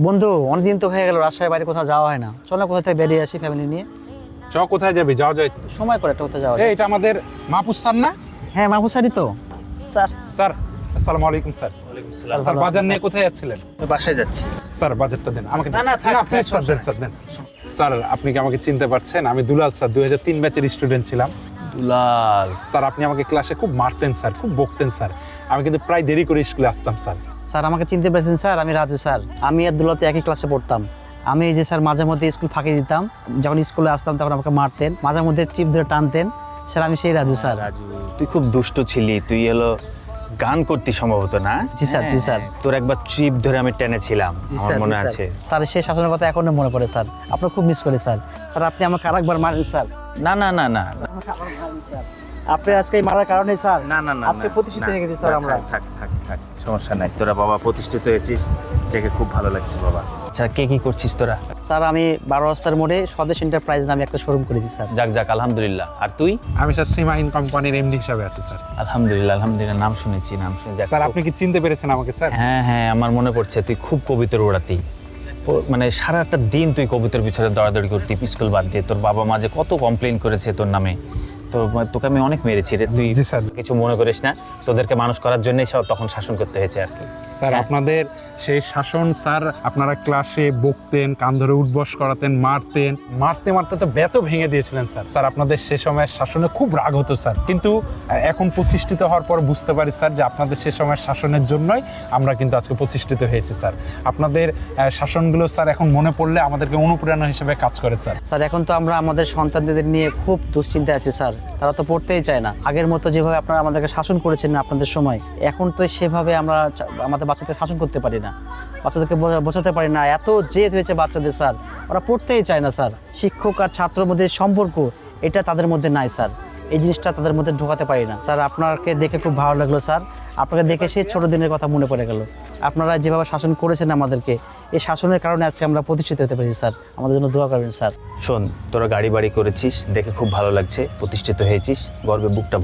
বন্ধু, অনেকদিন তো হয়ে গেল রাজশাহীর বাইরে কোথাও যাওয়া হয় না। চলো কোথা থেকে বেরিয়ে আসি ফ্যামিলি নিয়ে। চ কোথায় যাবি? যাওয়া যায় তো। সময় করে একটা কোথাও যাওয়া এই যায়। এটা আমাদের মাহফুজ স্যার না? হ্যাঁ, মাহফুজ স্যারই তো। স্যার, স্যার আসসালামু আলাইকুম স্যার। স্যার, স্যার ভালো বাজার আছেন, নিয়ে কোথায় যাচ্ছিলেন? স্যার? বাসায় যাচ্ছি। স্যার বাজারটা দেন আমাকে। না, না, থাক, প্লিজ থাক, স্যার দেন, স্যার দেন। স্যার আপনি কি আমাকে চিনতে পারছেন? আমি দুলাল স্যার, 2003 ব্যাচের স্টুডেন্ট ছিলাম। দুলাল স্যার আপনি আমাকে ক্লাসে খুব মারতেন স্যার, খুব বকতেন স্যার। আমি কিন্তু প্রায় দেরি করে স্কুলে আসতাম স্যার। স্যার, আমাকে চিনতে পেরেছেন স্যার? আমি রাজু স্যার। আমি আর দুলাল তো একই ক্লাসে পড়তাম। আমি এই যে স্যার মাঝে মধ্যে স্কুল ফাঁকি দিতাম, যখন স্কুলে আসতাম তখন আমাকে মারতেন, মাঝে মধ্যে চিপ ধরে টানতেন। স্যার আমি সেই রাজু স্যার। রাজু, তুই খুব দুষ্ট ছিলি। তুই হলো গান করতি সম্ভবত, না? জি স্যার, জি স্যার। তোর একবার ট্রিপ ধরে আমি টেনেছিলাম, জি আমার স্যার, মনে জি স্যার। আছে। স্যার সেই শাসনের কথা এখনো মনে পড়ে স্যার। আপনার খুব মিস করি স্যার। স্যার আপনি আমাকে আরেকবার মারেন স্যার। না না না না আপনি আজকে এই মারার কারণে স্যার না না না আজকে প্রতিষ্ঠিত হয়ে গেছি স্যার আমরা। থাক থাক থাক, সমস্যা নাই। তোরা বাবা প্রতিষ্ঠিত হয়েছিস, দেখে খুব ভালো লাগছে বাবা। আচ্ছা, কে কি করছিস তোরা? স্যার আমি 12 রাস্তার মোড়ে স্বদেশ এন্টারপ্রাইজ নামে একটা শোরুম করেছি স্যার। যাক যাক, আলহামদুলিল্লাহ। আর তুই? আমি স্যার সীমাহীন কোম্পানির এমডি হিসাবে আছি স্যার। আলহামদুলিল্লাহ আলহামদুলিল্লাহ, নাম শুনেছি, নাম শুনে। যাক, স্যার আপনি কি চিনতে পেরেছেন আমাকে স্যার? হ্যাঁ হ্যাঁ, আমার মনে পড়ছে। তুই খুব কবিতার ওড়াতি। মানে সারাটা দিন তুই কবিতার পিছনে দৌড়াদৌড়ি করতি স্কুল বাদ দিয়ে। তোর বাবা মা যে কত কমপ্লেন করেছে তোর নামে। তোকে আমি অনেক মেরেছি রে। তুই জি স্যার। কিছু মনে করিস না, তোদেরকে মানুষ করার জন্যই সব তখন শাসন করতে হয়েছে আর কি। স্যার আপনাদের সেই শাসন স্যার, আপনারা ক্লাসে বকতেন, কান ধরে উঠবস করাতেন, মারতেন, মারতে মারতে তো বেতও ভেঙে দিয়েছিলেন স্যার। স্যার আপনাদের সে সময় শাসনে খুব রাগ হতো স্যার, কিন্তু এখন প্রতিষ্ঠিত হওয়ার পর বুঝতে পারি স্যার যে আপনাদের সে সময় শাসনের জন্যই আমরা কিন্তু আজকে প্রতিষ্ঠিত হয়েছি স্যার। আপনাদের শাসনগুলো স্যার এখন মনে পড়লে আমাদেরকে অনুপ্রেরণা হিসেবে কাজ করে স্যার। স্যার এখন তো আমরা আমাদের সন্তানদের নিয়ে খুব দুশ্চিন্তায় আছি স্যার। তারা তো পড়তেই চায় না। আগের মতো যেভাবে আপনারা আমাদেরকে শাসন করেছেন আপনাদের সময়, এখন তো সেভাবে আমরা আমাদের বাচ্চাদের শাসন করতে পারি না, বাচ্চাদেরকে বোঝাতে পারি না। এত জেদ হয়েছে বাচ্চাদের স্যার, ওরা পড়তেই চায় না স্যার। শিক্ষক আর ছাত্রের মধ্যে সম্পর্ক, এটা তাদের মধ্যে নাই স্যার। এই জিনিসটা তাদের মধ্যে ঢোকাতে পারি না স্যার। আপনাকে দেখে খুব ভালো লাগলো স্যার। আপনাকে দেখে সেই ছোটো দিনের কথা মনে পড়ে গেল। আপনারা যেভাবে শাসন করেছেন আমাদেরকে, এই শাসনের কারণে আজকে আমরা প্রতিষ্ঠিত হতে পেরেছি স্যার। আমাদের জন্য দোয়া করবেন স্যার। শোন, তোরা গাড়ি বাড়ি করেছিস, দেখে খুব ভালো লাগছে। প্রতিষ্ঠিত হয়েছিস, গর্বে বুকটা